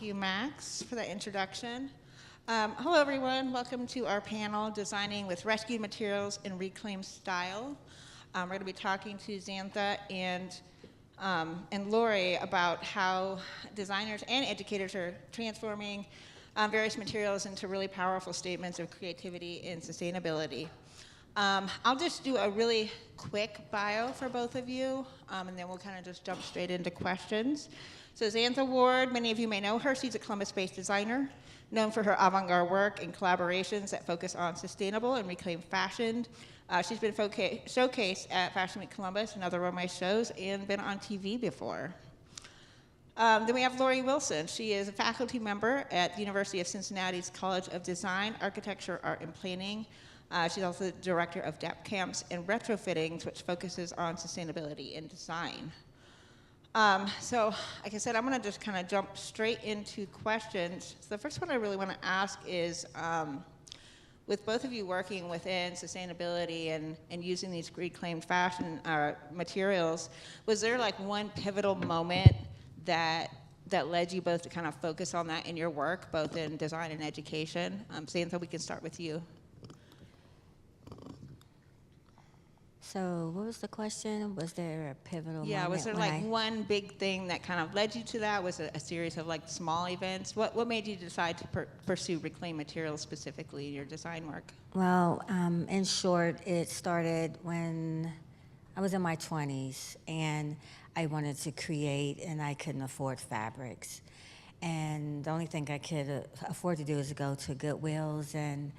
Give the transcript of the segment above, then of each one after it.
Thank you, Max, for that introduction. Hello, everyone. Welcome to our panel, Designing with Rescued Materials in Reclaimed Style. We're going to be talking to Xantha and Lori about how designers and educators are transforming various materials into really powerful statements of creativity and sustainability. I'll just do a really quick bio for both of you, and then we'll kind of just jump straight into questions. So Xantha Ward, many of you may know her. She's a Columbus-based designer, known for her avant-garde work and collaborations that focus on sustainable and reclaimed fashion. She's been showcased at Fashion Week Columbus and other runway shows and been on TV before. Then we have Lori Wilson. She is a faculty member at the University of Cincinnati's College of Design, Architecture, Art, and Planning. She's also the director of DEP camps and retrofittings, which focuses on sustainability in design. So, like I said, I'm going to just kind of jump straight into questions. So the first one I really want to ask is, with both of you working within sustainability and using these reclaimed fashion materials, was there like one pivotal moment that led you both to kind of focus on that in your work, both in design and education? Xantha, we can start with you. So what was the question? Was there a pivotal moment? Yeah, was there like one big thing that kind of led you to that? Was it a series of like small events? What made you decide to pursue reclaimed materials specifically in your design work? Well, in short, it started when I was in my 20s and I wanted to create and I couldn't afford fabrics. And the only thing I could afford to do is go to Goodwills and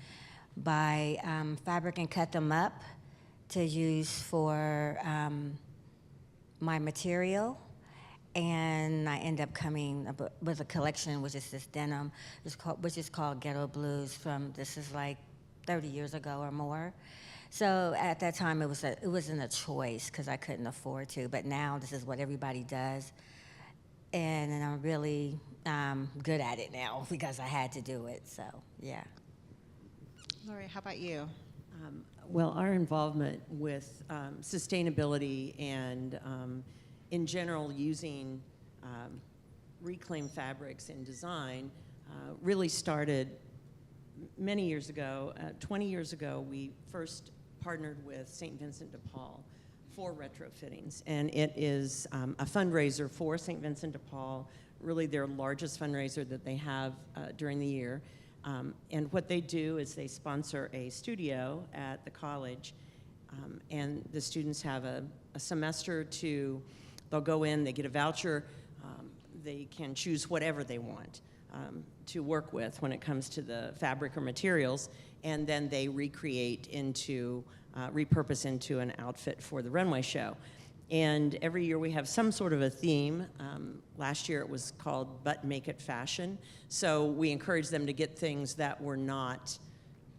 buy fabric and cut them up to use for my material, and I end up coming up with a collection, which is this denim, which is called Ghetto Blues. This is like 30 years ago or more. So at that time, it wasn't a choice because I couldn't afford to. But now this is what everybody does, and I'm really good at it now because I had to do it. So yeah. Lori, how about you? Well, our involvement with sustainability and, in general, using reclaimed fabrics in design really started many years ago. 20 years ago, we first partnered with St. Vincent de Paul for retrofittings, and it is a fundraiser for St. Vincent de Paul, really their largest fundraiser that they have during the year. And what they do is they sponsor a studio at the college, and the students have a semester they'll go in, they get a voucher, they can choose whatever they want to work with when it comes to the fabric or materials, and then they repurpose into an outfit for the runway show. And every year we have some sort of a theme. Last year it was called But Make It Fashion. So we encourage them to get things that were not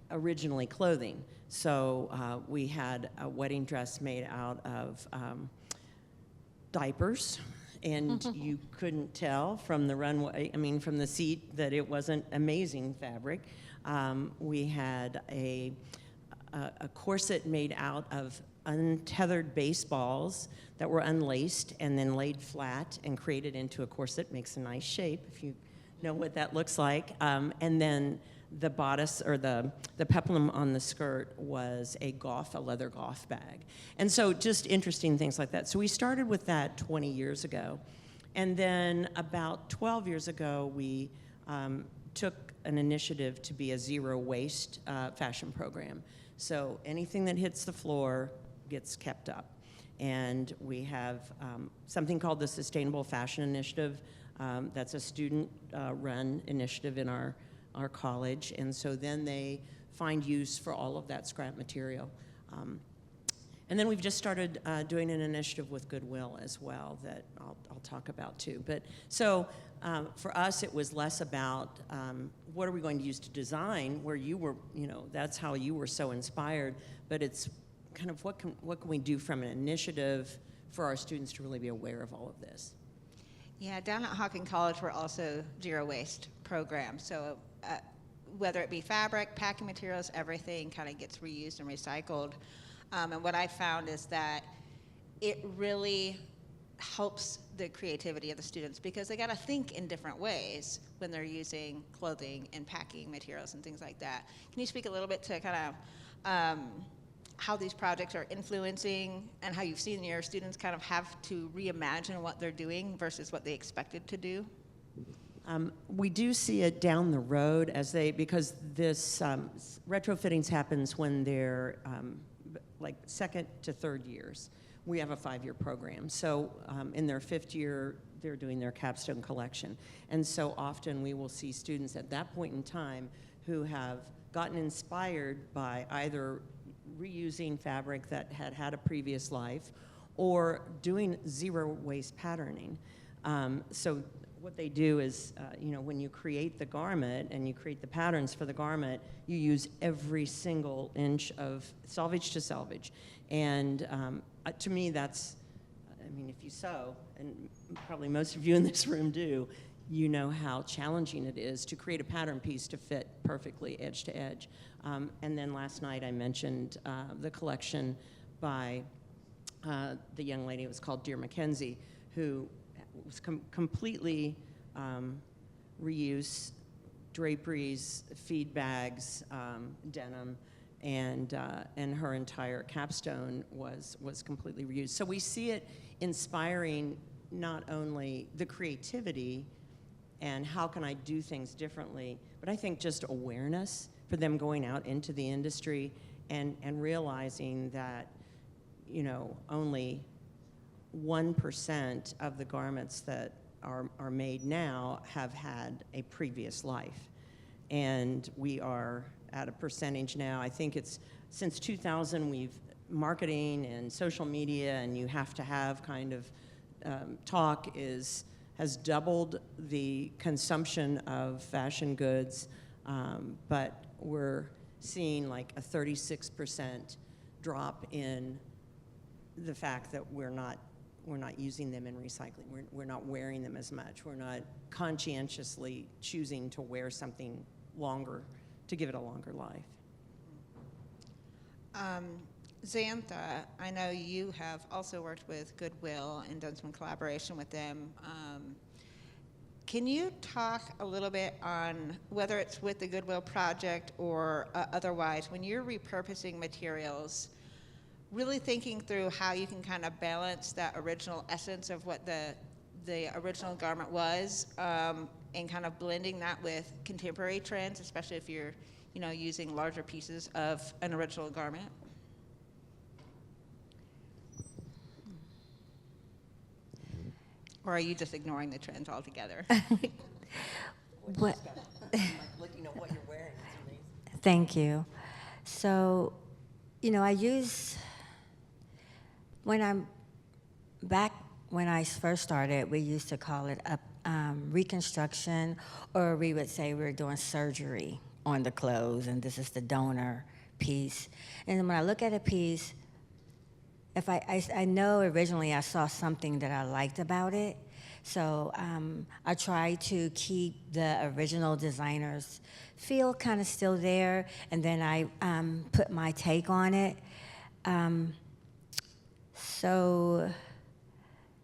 originally clothing. So we had a wedding dress made out of diapers. And you couldn't tell from the runway, from the seat, that it wasn't amazing fabric. We had a corset made out of untethered baseballs that were unlaced and then laid flat and created into a corset. Makes a nice shape if you know what that looks like. And then the bodice, or the peplum on the skirt, was a leather golf bag. And so just interesting things like that. So we started with that 20 years ago. And then about 12 years ago, we took an initiative to be a zero waste fashion program. So anything that hits the floor gets kept up. And we have something called the Sustainable Fashion Initiative. That's a student-run initiative in our college. And so then they find use for all of that scrap material. And then we've just started doing an initiative with Goodwill as well that I'll talk about too. But so for us, it was less about what are we going to use to design, where you were, that's how you were so inspired. But it's kind of what can we do from an initiative for our students to really be aware of all of this. Yeah, down at Hawken College, we're also zero waste program. So whether it be fabric, packing materials, everything kind of gets reused and recycled. And what I found is that it really helps the creativity of the students because they got to think in different ways when they're using clothing and packing materials and things like that. Can you speak a little bit to kind of how these projects are influencing and how you've seen your students kind of have to reimagine what they're doing versus what they expected to do? We do see it down the road because this retrofittings happens when they're like second to third years. We have a 5-year program. So in their 5th year, they're doing their capstone collection. And so often we will see students at that point in time who have gotten inspired by either reusing fabric that had a previous life or doing zero waste patterning. So what they do is, when you create the garment and you create the patterns for the garment, you use every single inch of selvage to selvage. And to me, that's, if you sew, and probably most of you in this room do, you know how challenging it is to create a pattern piece to fit perfectly edge to edge. And then last night I mentioned the collection by the young lady, it was called Dear Mackenzie, who was completely reuse, draperies, feed bags, denim, and her entire capstone was completely reused. So we see it inspiring not only the creativity and how can I do things differently, but I think just awareness for them going out into the industry and realizing that, only 1% of the garments that are made now have had a previous life. And we are at a percentage now, I think it's since 2000, we've marketing and social media, and you have to have kind of talk has doubled the consumption of fashion goods, but we're seeing like a 36% drop in the fact that we're not using them in recycling. We're not wearing them as much. We're not conscientiously choosing to wear something longer to give it a longer life. Xantha, I know you have also worked with Goodwill and done some collaboration with them. Can you talk a little bit on whether it's with the Goodwill Project or otherwise, when you're repurposing materials, really thinking through how you can kind of balance that original essence of what the original garment was, and kind of blending that with contemporary trends, especially if you're, using larger pieces of an original garment? Or are you just ignoring the trends altogether? What? What you're wearing is amazing. Thank you. So, I use, when I first started, we used to call it reconstruction, or we would say we were doing surgery on the clothes, and this is the donor piece. And when I look at a piece, if I know originally I saw something that I liked about it, so I try to keep the original designer's feel kind of still there, and then I put my take on it. So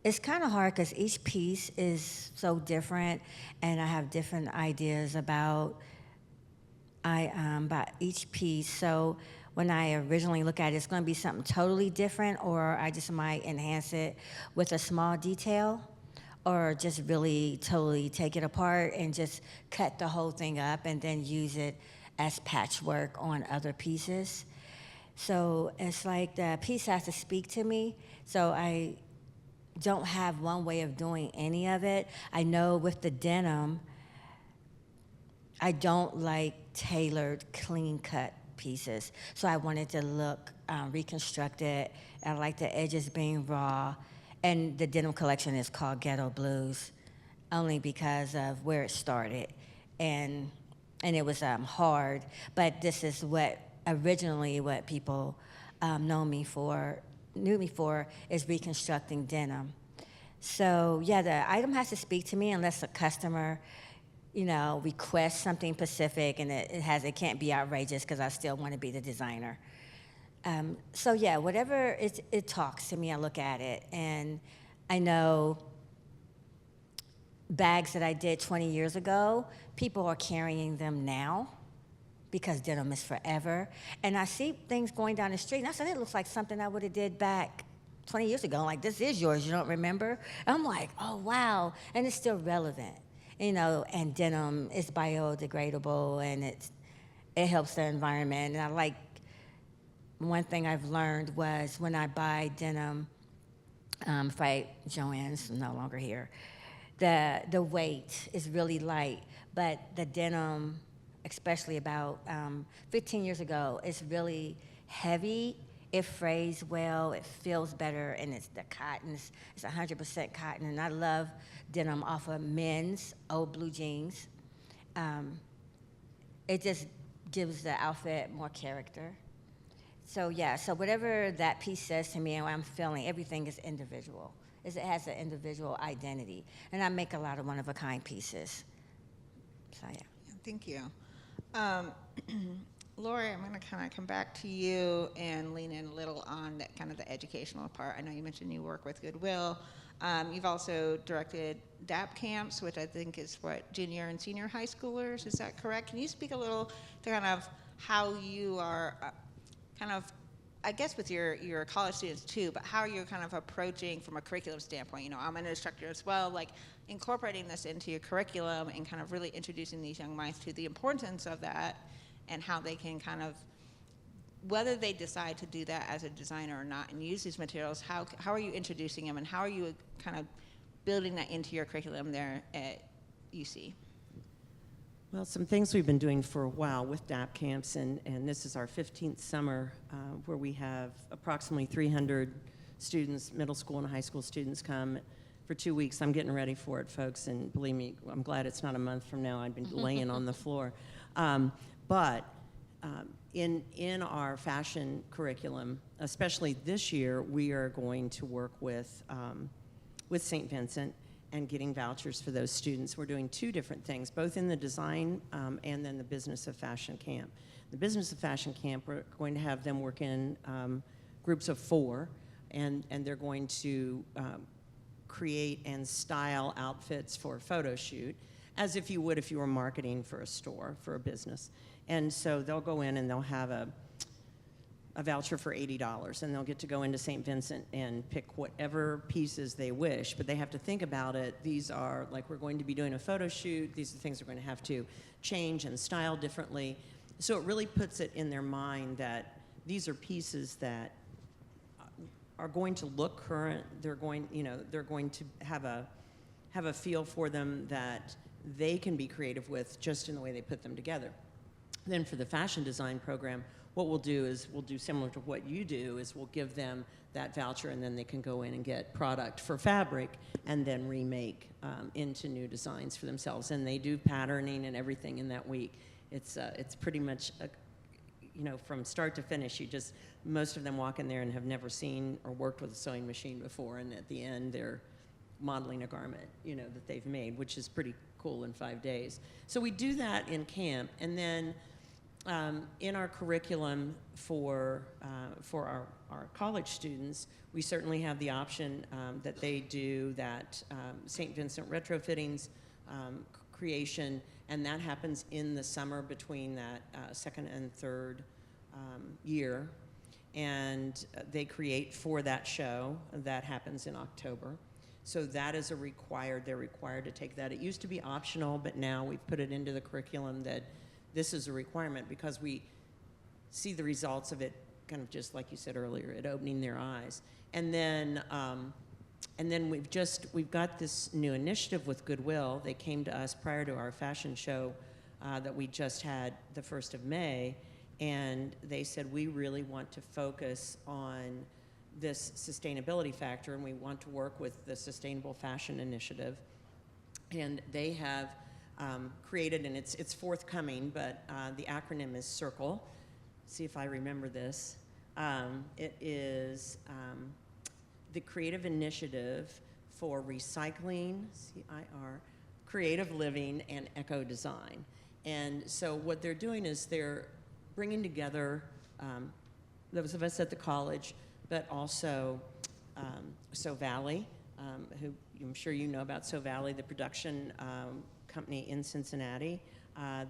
it's kind of hard because each piece is so different, and I have different ideas about each piece. So when I originally look at it, it's going to be something totally different, or I just might enhance it with a small detail, or just really totally take it apart and just cut the whole thing up and then use it as patchwork on other pieces. So it's like the piece has to speak to me, so I don't have one way of doing any of it. I know with the denim, I don't like tailored, clean-cut pieces. So I wanted to look reconstructed. I like the edges being raw. And the denim collection is called Ghetto Blues, only because of where it started. And it was hard, but this is what people knew me for is reconstructing denim. So yeah, the item has to speak to me unless a customer request something specific, and it can't be outrageous because I still want to be the designer. So yeah, whatever it talks to me, I look at it, and I know bags that I did 20 years ago, people are carrying them now because denim is forever. And I see things going down the street, and I said, it looks like something I would have did back 20 years ago. I'm like, this is yours, you don't remember? And I'm like, oh, wow. And it's still relevant, you know, and denim is biodegradable, and it helps the environment. And I like, one thing I've learned was when I buy denim, Joanne's no longer here, the weight is really light, but the denim, especially about 15 years ago, is really heavy. It frays well, it feels better, and it's the cotton. It's 100% cotton, and I love denim off of men's old blue jeans. It just gives the outfit more character. So yeah, so whatever that piece says to me and what I'm feeling, everything is individual. It has an individual identity. And I make a lot of one-of-a-kind pieces. So yeah. Thank you. Lori, I'm going to kind of come back to you and lean in a little on that kind of the educational part. I know you mentioned you work with Goodwill. You've also directed DAP camps, which I think is what, junior and senior high schoolers, is that correct? Can you speak a little to kind of how you are kind of, I guess with your college students too, but how you're kind of approaching from a curriculum standpoint? You know, I'm an instructor as well, like incorporating this into your curriculum and kind of really introducing these young minds to the importance of that and how they can kind of, whether they decide to do that as a designer or not and use these materials, how are you introducing them and how are you kind of building that into your curriculum there at UC? Well, some things we've been doing for a while with DAP camps, and this is our 15th summer where we have approximately 300 students, middle school and high school students come for 2 weeks. I'm getting ready for it, folks, and believe me, I'm glad it's not a month from now. I'd been laying on the floor. But in our fashion curriculum, especially this year, we are going to work with St. Vincent and getting vouchers for those students. We're doing two different things, both in the design and then the business of fashion camp. The business of fashion camp, we're going to have them work in groups of 4, and they're going to create and style outfits for a photo shoot, as if you would if you were marketing for a store, for a business. And so they'll go in and they'll have a voucher for $80, and they'll get to go into St. Vincent and pick whatever pieces they wish, but they have to think about it. These are, like, we're going to be doing a photo shoot. These are the things we're going to have to change and style differently. So it really puts it in their mind that these are pieces that are going to look current. They're going, you know, they're going to have a feel for them that they can be creative with just in the way they put them together. Then for the fashion design program, what we'll do is we'll do similar to what you do, is we'll give them that voucher, and then they can go in and get product for fabric and then remake into new designs for themselves. And they do patterning and everything in that week. It's pretty much, you know, from start to finish. Most of them walk in there and have never seen or worked with a sewing machine before, and at the end they're modeling a garment, you know, that they've made, which is pretty cool in 5 days. So we do that in camp, and then in our curriculum for our college students, we certainly have the option that they do that St. Vincent retrofittings creation, and that happens in the summer between that second and third year. And they create for that show. That happens in October. So that is they're required to take that. It used to be optional, but now we've put it into the curriculum that this is a requirement because we see the results of it, kind of just like you said earlier, it opening their eyes. And then we've got this new initiative with Goodwill. They came to us prior to our fashion show that we just had the 1st of May, and they said, we really want to focus on this sustainability factor, and we want to work with the Sustainable Fashion Initiative. And they have created, and it's forthcoming, but the acronym is CIRCLE. See if I remember this. It is the Creative Initiative for Recycling, CIR, Creative Living, and Eco Design. And so what they're doing is they're bringing together those of us at the college, but also So Valley, who I'm sure you know about, So Valley, the production company in Cincinnati.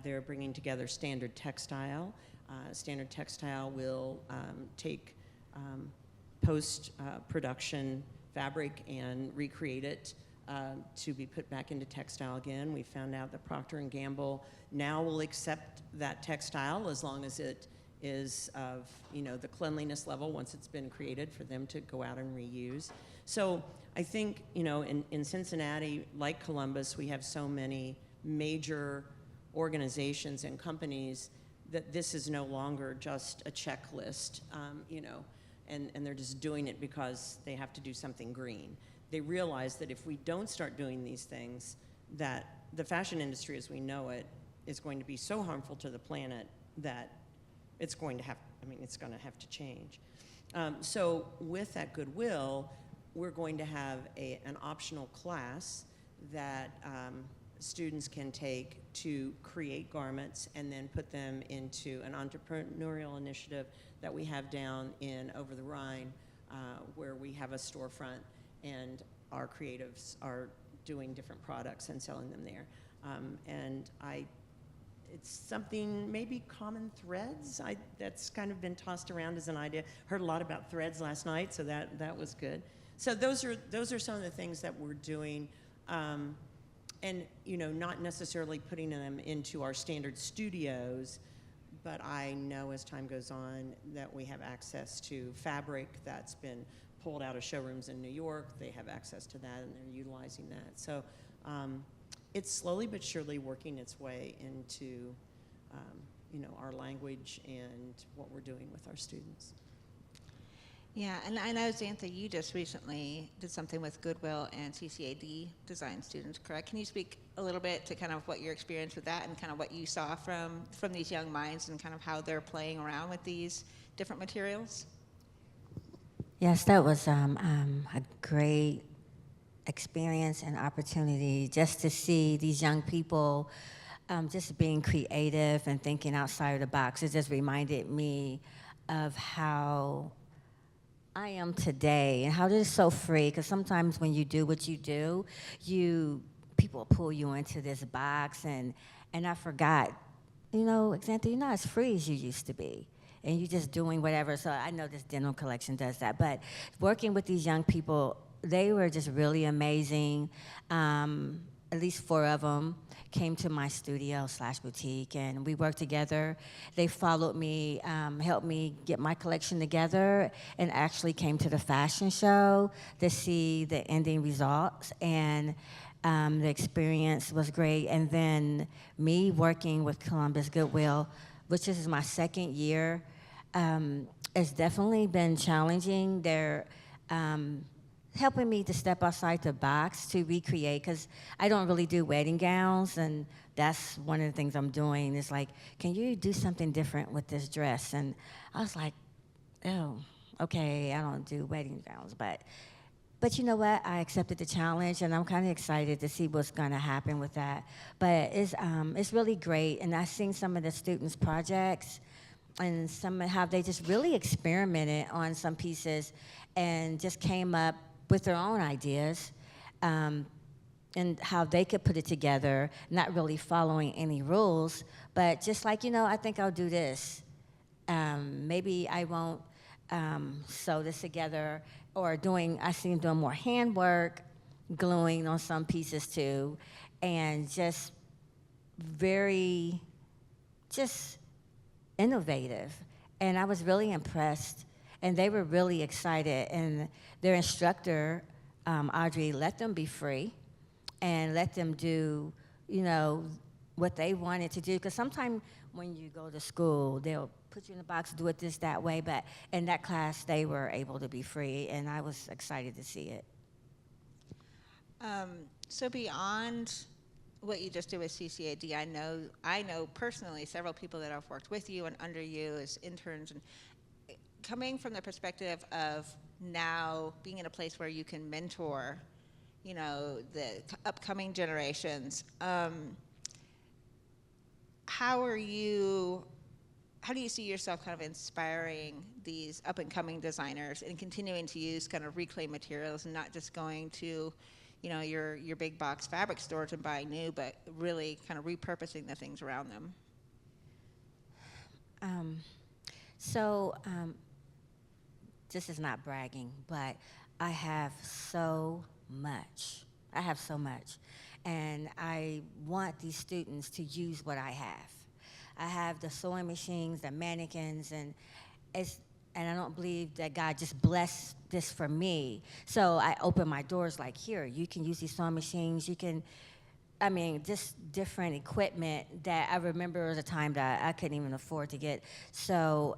They're bringing together Standard Textile. Standard Textile will take post-production fabric and recreate it to be put back into textile again. We found out that Procter & Gamble now will accept that textile as long as it is of, you know, the cleanliness level once it's been created for them to go out and reuse. So I think, you know, in Cincinnati, like Columbus, we have so many major organizations and companies that this is no longer just a checklist, you know, and they're just doing it because they have to do something green. They realize that if we don't start doing these things, that the fashion industry as we know it is going to be so harmful to the planet that it's going to have, I mean, it's going to have to change. So with that goodwill, we're going to have an optional class that students can take to create garments and then put them into an entrepreneurial initiative that we have down in Over the Rhine, where we have a storefront and our creatives are doing different products and selling them there. It's something, maybe common threads. That's kind of been tossed around as an idea. Heard a lot about threads last night, so that was good. So those are some of the things that we're doing, and you know, not necessarily putting them into our standard studios, but I know as time goes on that we have access to fabric that's been pulled out of showrooms in New York. They have access to that, and they're utilizing that. So it's slowly but surely working its way into you know, our language and what we're doing with our students. Yeah, and I know, Xantha, you just recently did something with Goodwill and CCAD design students, correct? Can you speak a little bit to kind of what your experience with that and kind of what you saw from these young minds and kind of how they're playing around with these different materials? Yes, that was a great experience and opportunity just to see these young people just being creative and thinking outside of the box. It just reminded me of how I am today and how it is so free, because sometimes when you do what you do, people pull you into this box, and I forgot, you know, Xantha, you're not as free as you used to be. And you're just doing whatever. So I know this denim collection does that. But working with these young people, they were just really amazing. At least 4 of them came to my studio/boutique, and we worked together. They followed me, helped me get my collection together, and actually came to the fashion show to see the ending results. And the experience was great. And then me working with Columbus Goodwill, which is my 2nd year, it's definitely been challenging. They're helping me to step outside the box to recreate, because I don't really do wedding gowns, and that's one of the things I'm doing. Is like, can you do something different with this dress? And I was like, oh, okay, I don't do wedding gowns, but you know what? I accepted the challenge, and I'm kind of excited to see what's going to happen with that. But it's really great, and I've seen some of the students' projects, and some of how they just really experimented on some pieces, and just came up with their own ideas, and how they could put it together, not really following any rules, but just like, you know, I think I'll do this. Maybe I won't sew this together, or I see them doing more handwork, gluing on some pieces too, and just very, innovative. And I was really impressed, and they were really excited. And their instructor, Audrey, let them be free and let them do, you know, what they wanted to do. Because sometimes when you go to school, they'll put you in a box, do it this, that way. But in that class, they were able to be free, and I was excited to see it. So beyond what you just did with CCAD, I know personally several people that have worked with you and under you as interns, and coming from the perspective of now being in a place where you can mentor, you know, the upcoming generations. How are you how do you see yourself kind of inspiring these up-and-coming designers and continuing to use kind of reclaimed materials and not just going to, your big box fabric store to buy new, but really kind of repurposing the things around them? So this is not bragging, but I have so much. I have so much. And I want these students to use what I have. I have the sewing machines, the mannequins, and I don't believe that God just blessed this for me. So I open my doors like, here, you can use these sewing machines. You can, just different equipment that I remember was a time that I couldn't even afford to get. So,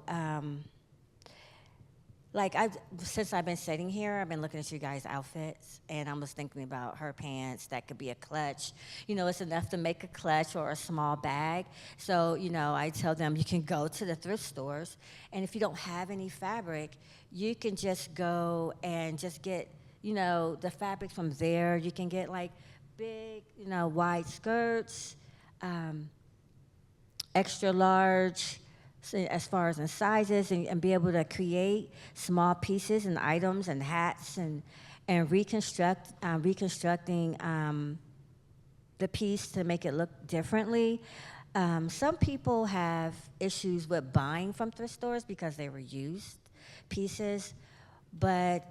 since I've been sitting here, I've been looking at you guys' outfits, and I was thinking about her pants. That could be a clutch. It's enough to make a clutch or a small bag. So, I tell them you can go to the thrift stores, and if you don't have any fabric, you can just go and just get, the fabric from there. You can get like big, wide skirts, extra large, so as far as in sizes, and be able to create small pieces and items and hats and reconstructing the piece to make it look differently. Some people have issues with buying from thrift stores because they were used pieces, but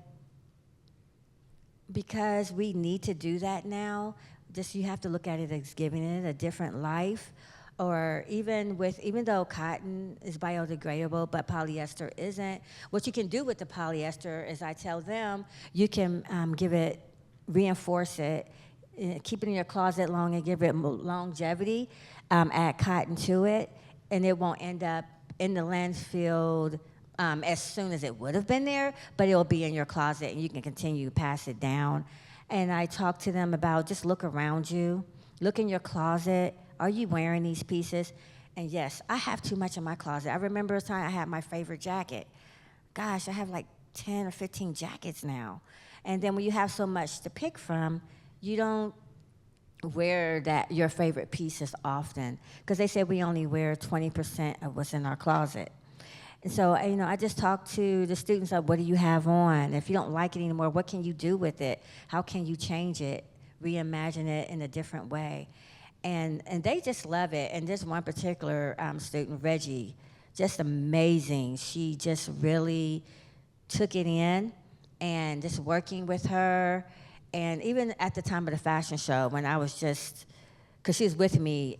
because we need to do that now, you have to look at it as giving it a different life. Or even though cotton is biodegradable, but polyester isn't, what you can do with the polyester is I tell them you can reinforce it, keep it in your closet long and give it longevity, add cotton to it, and it won't end up in the landfill as soon as it would have been there, but it will be in your closet and you can continue to pass it down. And I talk to them about just look around you, look in your closet. Are you wearing these pieces? And yes, I have too much in my closet. I remember a time I had my favorite jacket. Gosh, I have like 10 or 15 jackets now. And then when you have so much to pick from, you don't wear your favorite pieces often. Because they say we only wear 20% of what's in our closet. And so, I just talk to the students like, what do you have on? If you don't like it anymore, what can you do with it? How can you change it, reimagine it in a different way? And they just love it. And this one particular student, Reggie, just amazing. She just really took it in, and just working with her. And even at the time of the fashion show, when I was because she was with me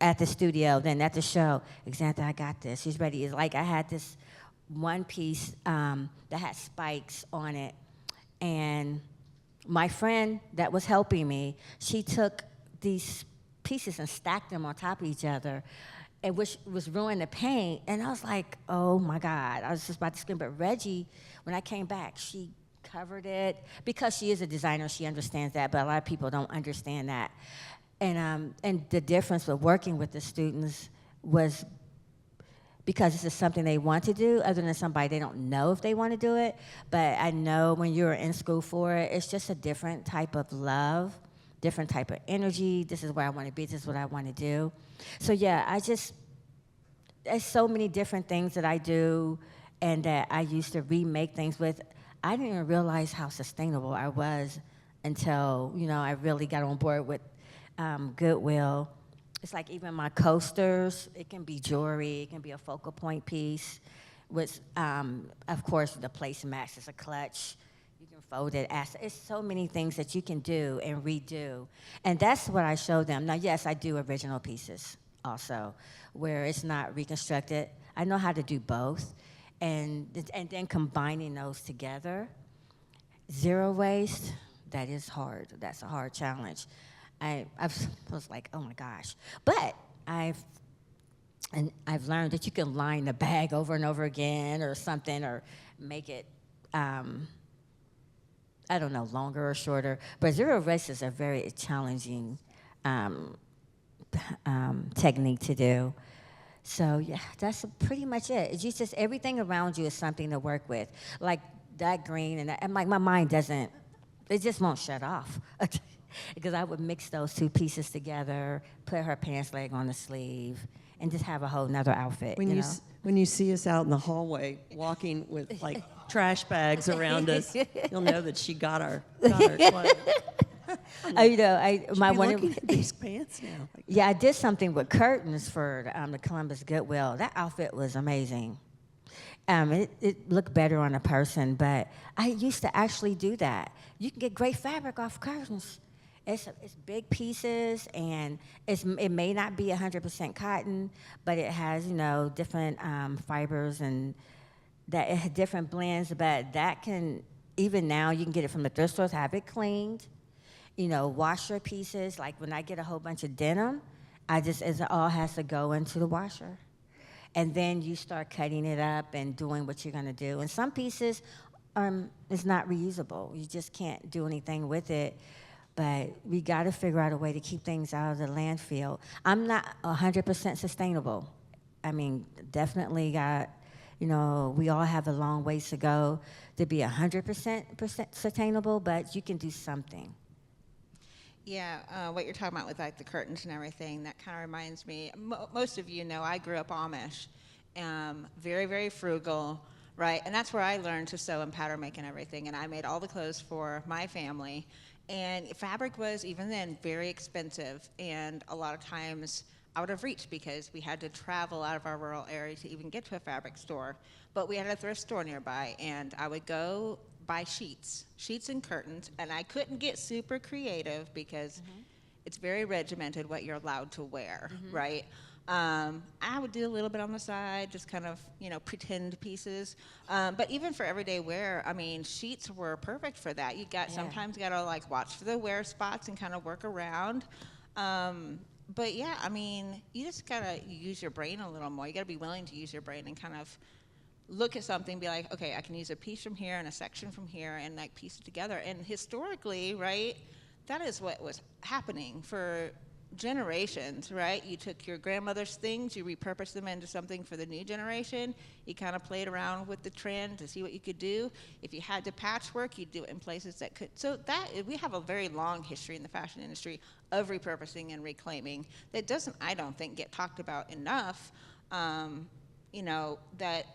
at the studio, then at the show, Xantha, I got this. She's ready. It's like I had this one piece that had spikes on it. And my friend that was helping me, she took these pieces and stacked them on top of each other, and which was ruining the paint. And I was like, oh my God, I was just about to scream. But Reggie, when I came back, she covered it. Because she is a designer, she understands that, but a lot of people don't understand that. And the difference with working with the students was because this is something they want to do, other than somebody they don't know if they want to do it. But I know when you're in school for it, it's just a different type of love, different type of energy. This is where I want to be. This is what I want to do. So yeah, there's so many different things that I do and that I used to remake things with. I didn't even realize how sustainable I was until, I really got on board with Goodwill. It's like even my coasters, it can be jewelry, it can be a focal point piece with, of course, the placemats is a clutch. You can fold it. It's so many things that you can do and redo. And that's what I show them. Now, yes, I do original pieces also, where it's not reconstructed. I know how to do both. And then combining those together, zero waste, that is hard. That's a hard challenge. I was like, oh my gosh. But I've learned that you can line the bag over and over again or something, or make it, I don't know, longer or shorter. But zero waste is a very challenging technique to do. So yeah, that's pretty much it. It's just everything around you is something to work with. Like that green and like my mind doesn't, it just won't shut off. Because I would mix those two pieces together, put her pants leg on the sleeve, and just have a whole nother outfit, When you you know? when you see us out in the hallway walking with like trash bags around us, you'll know that she got our client. You know, my Be one. looking at these pants now. Like, Yeah, I did something with curtains for the Columbus Goodwill. That outfit was amazing. It looked better on a person, but I used to actually do that. You can get great fabric off curtains. It's big pieces, and it may not be 100% cotton, but it has, you know, different fibers and that it had different blends. But that can, even now, you can get it from the thrift stores, have it cleaned. You know, wash your pieces. Like when I get a whole bunch of denim, it all has to go into the washer. And then you start cutting it up and doing what you're gonna do. And some pieces is not reusable. You just can't do anything with it. But we gotta figure out a way to keep things out of the landfill. I'm not 100% sustainable. I mean, definitely got, you know, we all have a long ways to go to be 100% sustainable, but you can do something. Yeah, what you're talking about with like the curtains and everything, that kind of reminds me, most of you know I grew up Amish, very, very frugal, right? And that's where I learned to sew and pattern make and everything, and I made all the clothes for my family. And fabric was, even then, very expensive, and a lot of times out of reach because we had to travel out of our rural area to even get to a fabric store. But we had a thrift store nearby, and I would go buy sheets and curtains, and I couldn't get super creative because it's very regimented what you're allowed to wear, right? I would do a little bit on the side, just kind of, you know, pretend pieces. But even for everyday wear, I mean, sheets were perfect for that. Sometimes you gotta like watch for the wear spots and kind of work around. But yeah, I mean, you just gotta use your brain a little more. You gotta be willing to use your brain and kind of look at something, be like, okay, I can use a piece from here and a section from here and like piece it together. And historically, right, that is what was happening for generations, right? You took your grandmother's things, you repurposed them into something for the new generation. You kind of played around with the trend to see what you could do. If you had to patchwork, you'd do it in places that could. So we have a very long history in the fashion industry of repurposing and reclaiming that doesn't, I don't think, get talked about enough. You know, that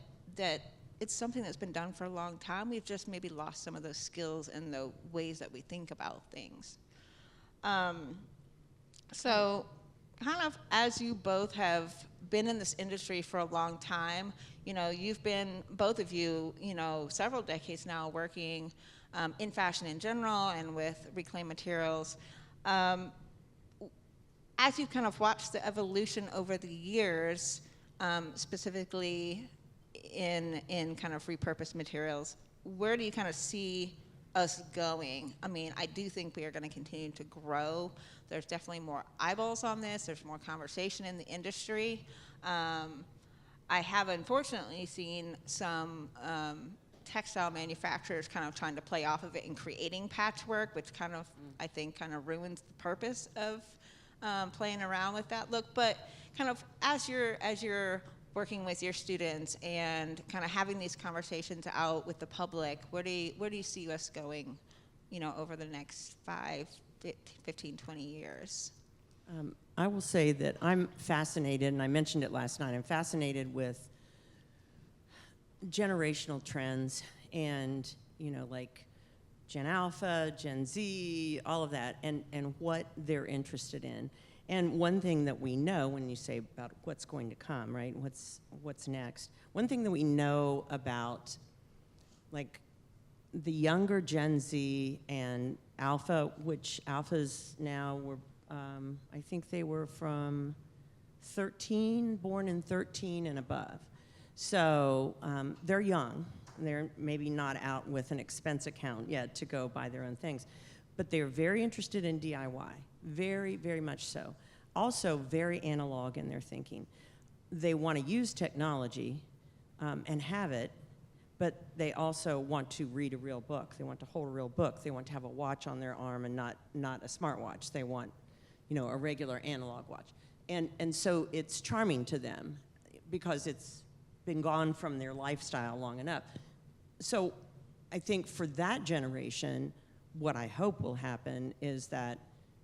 it's something that's been done for a long time. We've just maybe lost some of those skills and the ways that we think about things. So kind of as you both have been in this industry for a long time, you know, you've been, both of you, you know, several decades now working in fashion in general and with reclaimed materials. As you've kind of watched the evolution over the years, specifically in kind of repurposed materials, where do you kind of see us going? I mean, I do think we are going to continue to grow. There's definitely more eyeballs on this. There's more conversation in the industry. I have unfortunately seen some textile manufacturers kind of trying to play off of it and creating patchwork, which kind of, I think, kind of ruins the purpose of playing around with that look. But kind of as you're working with your students and kind of having these conversations out with the public, where do you see us going, you know, over the next 5, 15, 20 years? I will say that I'm fascinated, and I mentioned it last night, I'm fascinated with generational trends and, you know, like Gen Alpha, Gen Z, all of that, and what they're interested in. And one thing that we know when you say about what's going to come, right, what's next, one thing that we know about, like, the younger Gen Z and Alpha, which Alphas now were, I think they were from 13, born in 13 and above. So they're young. They're maybe not out with an expense account yet to go buy their own things. But they're very interested in DIY, very, very much so. Also very analog in their thinking. They want to use technology and have it, but they also want to read a real book. They want to hold a real book. They want to have a watch on their arm and not a smartwatch. They want, you know, a regular analog watch. And so it's charming to them because it's been gone from their lifestyle long enough. So I think for that generation, what I hope will happen is that,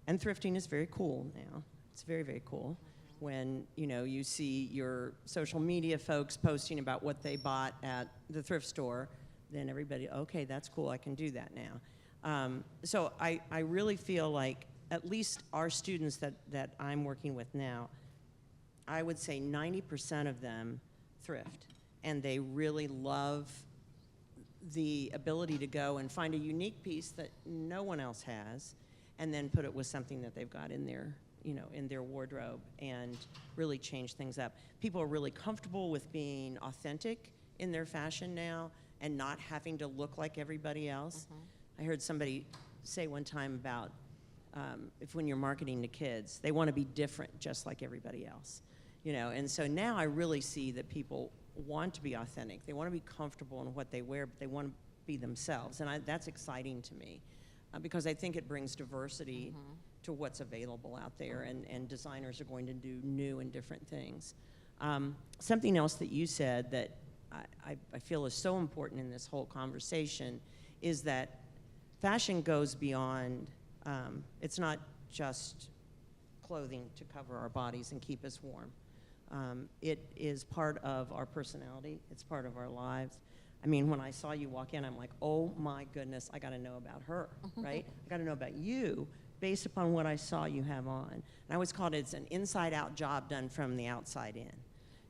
and thrifting is very cool now. It's very, very cool. when, you know, you see your social media folks posting about what they bought at the thrift store, then everybody, okay, that's cool, I can do that now. So I really feel like at least our students that I'm working with now, I would say 90% of them thrift, and they really love the ability to go and find a unique piece that no one else has, and then put it with something that they've got in their, you know, in their wardrobe, and really change things up. People are really comfortable with being authentic in their fashion now and not having to look like everybody else. I heard somebody say one time about if when you're marketing to kids, they want to be different just like everybody else, you know. And so now I really see that people want to be authentic. They want to be comfortable in what they wear, but they want to be themselves, and that's exciting to me because I think it brings diversity to what's available out there, and designers are going to do new and different things. Something else that you said that I feel is so important in this whole conversation is that fashion goes beyond, it's not just clothing to cover our bodies and keep us warm. It is part of our personality, it's part of our lives. I mean, when I saw you walk in, I'm like, oh my goodness, I gotta know about her, right? I gotta know about you based upon what I saw you have on. And I always called it, it's an inside-out job done from the outside in.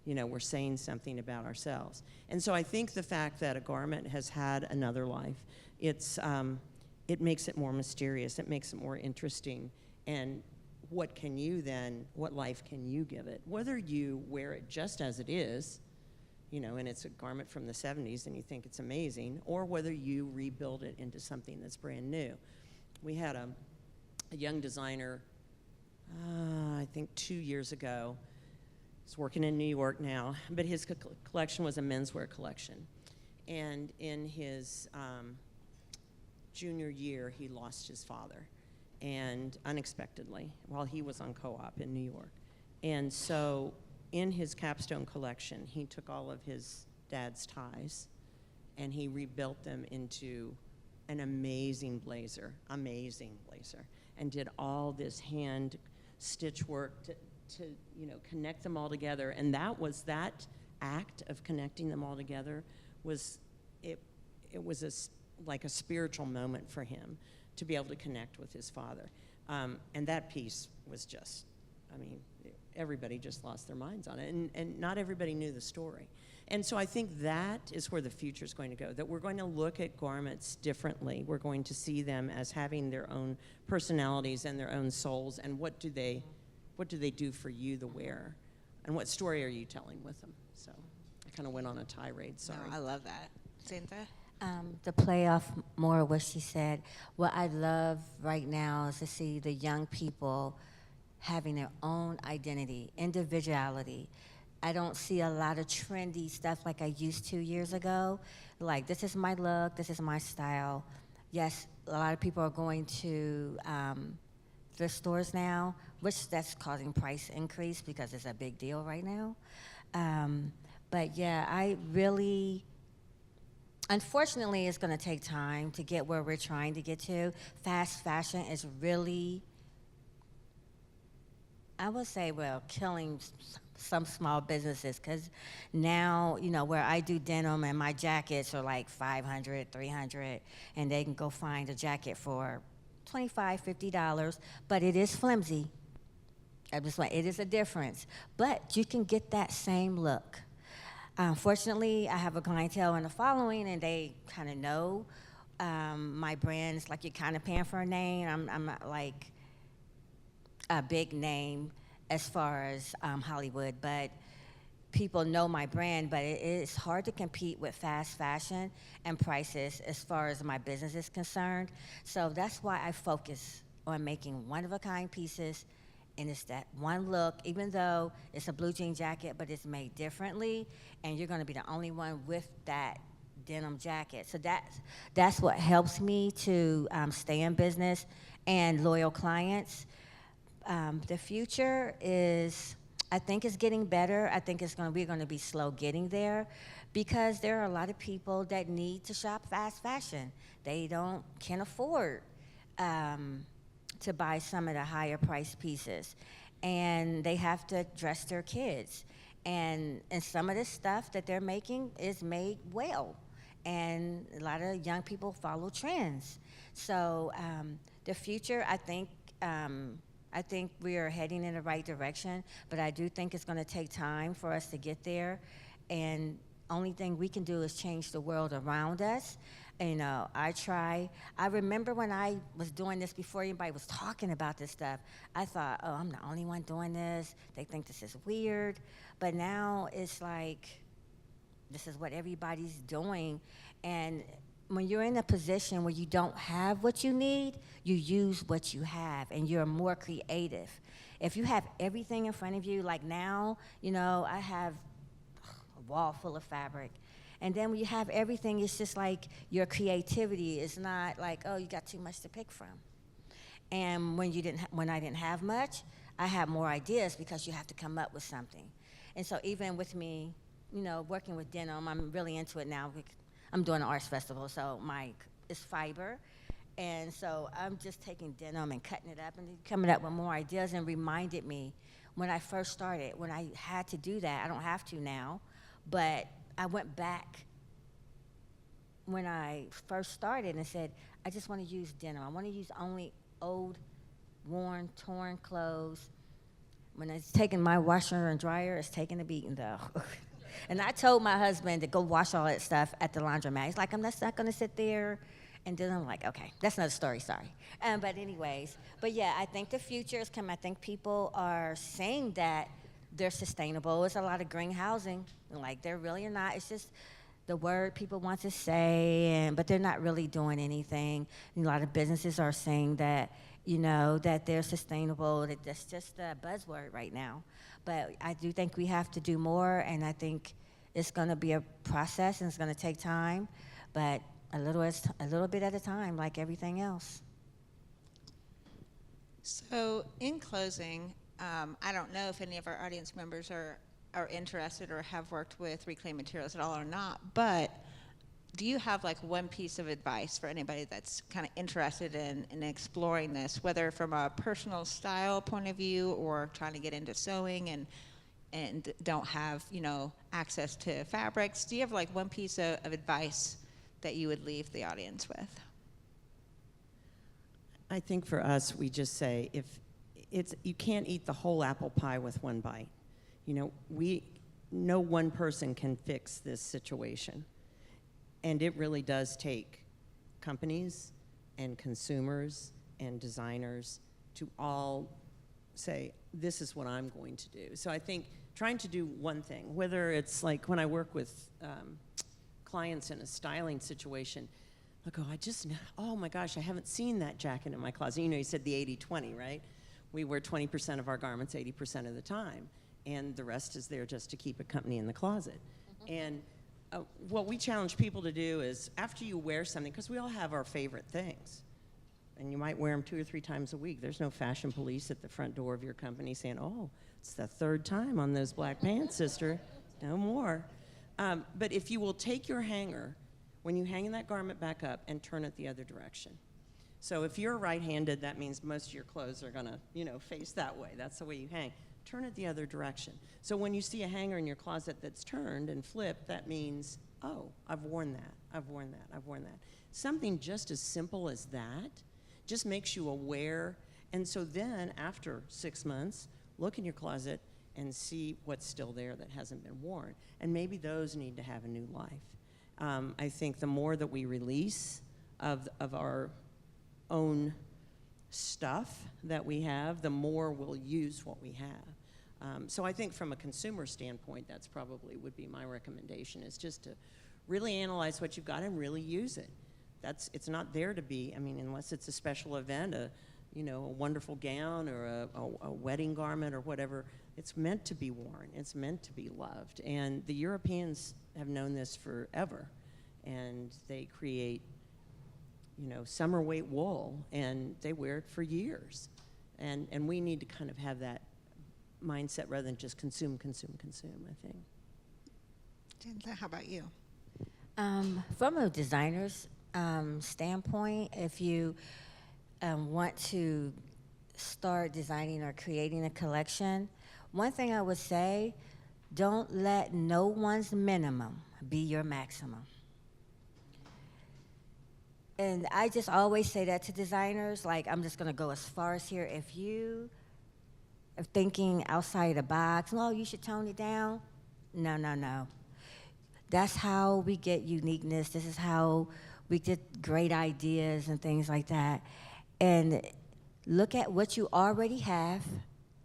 You know, we're saying something about ourselves. And so I think the fact that a garment has had another life, it makes it more mysterious, it makes it more interesting, and what life can you give it? Whether you wear it just as it is, you know, and it's a garment from the 70s and you think it's amazing, or whether you rebuild it into something that's brand new. We had a young designer, I think 2 years ago. He's working in New York now, but his collection was a menswear collection. And in his junior year, he lost his father, and unexpectedly, while he was on co-op in New York. And so in his capstone collection, he took all of his dad's ties and he rebuilt them into an amazing blazer, and did all this hand stitch work to you know, connect them all together. And that act of connecting them all together was, it was like a spiritual moment for him to be able to connect with his father. And that piece was just, I mean, everybody just lost their minds on it, and not everybody knew the story. And so I think that is where the future is going to go, that we're going to look at garments differently. We're going to see them as having their own personalities and their own souls, and what do they do for you, the wearer, and what story are you telling with them? So I kind of went on a tirade, sorry. No, I love that. Cynthia? To play off more of what she said, what I love right now is to see the young people having their own identity, individuality. I don't see a lot of trendy stuff like I used to years ago. Like, this is my look, this is my style. Yes, a lot of people are going to thrift stores now, which that's causing price increase because it's a big deal right now. But yeah, I really, unfortunately, it's going to take time to get where we're trying to get to. Fast fashion is really, I would say, well, killing some small businesses, because now, you know, where I do denim and my jackets are like $500, $300, and they can go find a jacket for $25, $50, but it is flimsy. I'm just like, it is a difference. But you can get that same look. Fortunately, I have a clientele and a following, and they kind of know my brands. Like, you're kind of paying for a name. I'm not like a big name as far as Hollywood, but people know my brand. But it's hard to compete with fast fashion and prices as far as my business is concerned. So that's why I focus on making one-of-a-kind pieces. And it's that one look, even though it's a blue jean jacket, but it's made differently, and you're going to be the only one with that denim jacket. So that's what helps me to stay in business and loyal clients. The future is, I think, it's getting better. I think we're going to be slow getting there, because there are a lot of people that need to shop fast fashion. They can't afford to buy some of the higher priced pieces. and they have to dress their kids. And some of this stuff that they're making is made well. And a lot of young people follow trends. So the future, I think we are heading in the right direction, but I do think it's going to take time for us to get there. And only thing we can do is change the world around us. I remember when I was doing this before anybody was talking about this stuff, I thought, oh, I'm the only one doing this. They think this is weird. But now it's like, this is what everybody's doing. And when you're in a position where you don't have what you need, you use what you have, and you're more creative. If you have everything in front of you, like now, I have a wall full of fabric. And then when you have everything, it's just like your creativity is not like, oh, you got too much to pick from. And when I didn't have much, I had more ideas because you have to come up with something. And so even with me, working with denim, I'm really into it now. I'm doing an arts festival, so it's fiber. And so I'm just taking denim and cutting it up and coming up with more ideas, and reminded me when I first started, when I had to do that. I don't have to now, but I went back when I first started and said, I just want to use denim. I want to use only old, worn, torn clothes. When it's taking my washer and dryer, it's taking a beating, though. And I told my husband to go wash all that stuff at the laundromat. He's like, I'm not going to sit there. And then I'm like, okay, that's another story, sorry. But anyways, yeah, I think the future is coming. I think people are saying that they're sustainable. It's a lot of green housing. Like, they're really not. It's just the word people want to say, but they're not really doing anything. And a lot of businesses are saying that, that they're sustainable. That's just a buzzword right now. But I do think we have to do more, and I think it's going to be a process, and it's going to take time, but a little bit at a time, like everything else. So in closing, I don't know if any of our audience members are interested or have worked with reclaimed materials at all or not, but do you have like one piece of advice for anybody that's kind of interested in exploring this, whether from a personal style point of view or trying to get into sewing and don't have, access to fabrics? Do you have like one piece of advice that you would leave the audience with? I think for us, we just say, you can't eat the whole apple pie with one bite. No one person can fix this situation. And it really does take companies and consumers and designers to all say, this is what I'm going to do. So I think trying to do one thing, whether it's like when I work with clients in a styling situation, I go, oh my gosh, I haven't seen that jacket in my closet. You said the 80-20, right? We wear 20% of our garments 80% of the time, and the rest is there just to keep a company in the closet. Mm-hmm. And what we challenge people to do is, after you wear something, because we all have our favorite things, and you might wear them 2 or 3 times a week. There's no fashion police at the front door of your company saying, oh, it's the 3rd time on those black pants, sister. No more. But if you will take your hanger, when you hang that garment back up, and turn it the other direction. So if you're right-handed, that means most of your clothes are going to, face that way. That's the way you hang. Turn it the other direction. So when you see a hanger in your closet that's turned and flipped, that means, oh, I've worn that, I've worn that, I've worn that. Something just as simple as that just makes you aware. And so then after 6 months, look in your closet and see what's still there that hasn't been worn. And maybe those need to have a new life. I think the more that we release of our own stuff that we have, the more we'll use what we have. So I think from a consumer standpoint, that's probably would be my recommendation, is just to really analyze what you've got and really use it. It's not there to be, unless it's a special event, a wonderful gown or a wedding garment or whatever. It's meant to be worn. It's meant to be loved. And the Europeans have known this forever. And they create, summer weight wool, and they wear it for years. And we need to kind of have that mindset rather than just consume, I think. Jenta, how about you? From a designer's standpoint, if you want to start designing or creating a collection, one thing I would say, don't let no one's minimum be your maximum. And I just always say that to designers, like, I'm just gonna go as far as here. If you are thinking outside the box, no, you should tone it down. No, no, no. That's how we get uniqueness. This is how we get great ideas and things like that. And look at what you already have,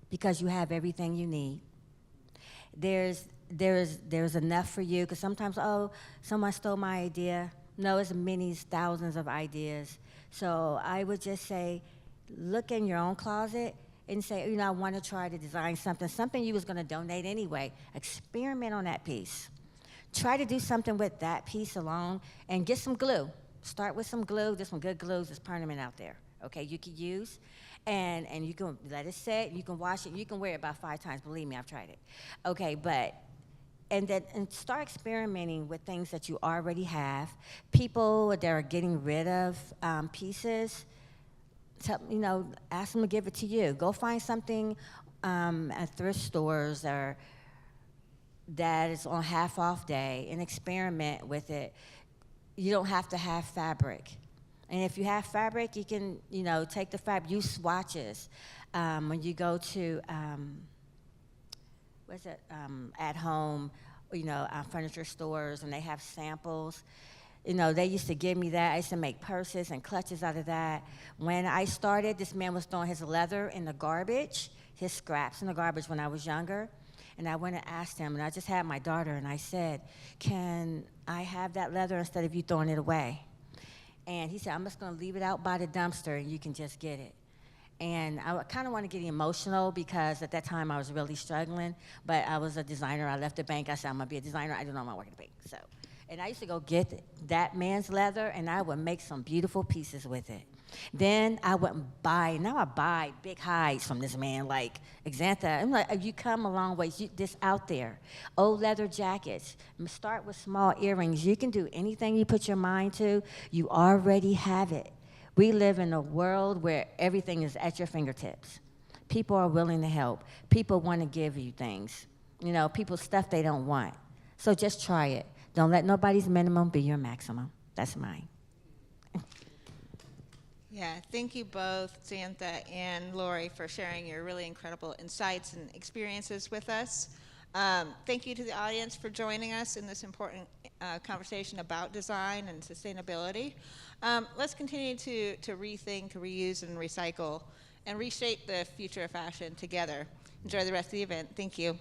because you have everything you need. There's enough for you, because sometimes, oh, someone stole my idea. No, it's many thousands of ideas. So I would just say, look in your own closet and say, you know, I want to try to design something you was going to donate anyway. Experiment on that piece. Try to do something with that piece alone, and get some glue. Start with some glue. There's some good glues that's permanent out there, okay, you can use. And you can let it set, you can wash it, you can wear it about 5 times. Believe me, I've tried it. Okay, and start experimenting with things that you already have. People that are getting rid of pieces, you know, ask them to give it to you. Go find something at thrift stores or that is on half off day and experiment with it. You don't have to have fabric. And if you have fabric, you can, you know, take the fabric, use swatches. When you go to, at home, you know, furniture stores, and they have samples. You know, they used to give me that. I used to make purses and clutches out of that. When I started, this man was throwing his leather in the garbage, his scraps in the garbage when I was younger. And I went and asked him, and I just had my daughter, and I said, can I have that leather instead of you throwing it away? And he said, I'm just going to leave it out by the dumpster, and you can just get it. And I kind of want to get emotional, because at that time I was really struggling. But I was a designer. I left the bank. I said, I'm going to be a designer. I didn't know I want to work at the bank. So, and I used to go get that man's leather, and I would make some beautiful pieces with it. Then I wouldn't buy. Now I buy big hides from this man, like Xantha. I'm like, you come a long ways. This out there. Old leather jackets. Start with small earrings. You can do anything you put your mind to. You already have it. We live in a world where everything is at your fingertips. People are willing to help. People want to give you things. You know, people stuff they don't want. So just try it. Don't let nobody's minimum be your maximum. That's mine. Yeah, thank you both, Xantha and Lori, for sharing your really incredible insights and experiences with us. Thank you to the audience for joining us in this important conversation about design and sustainability. Let's continue to rethink, reuse, and recycle, and reshape the future of fashion together. Enjoy the rest of the event. Thank you.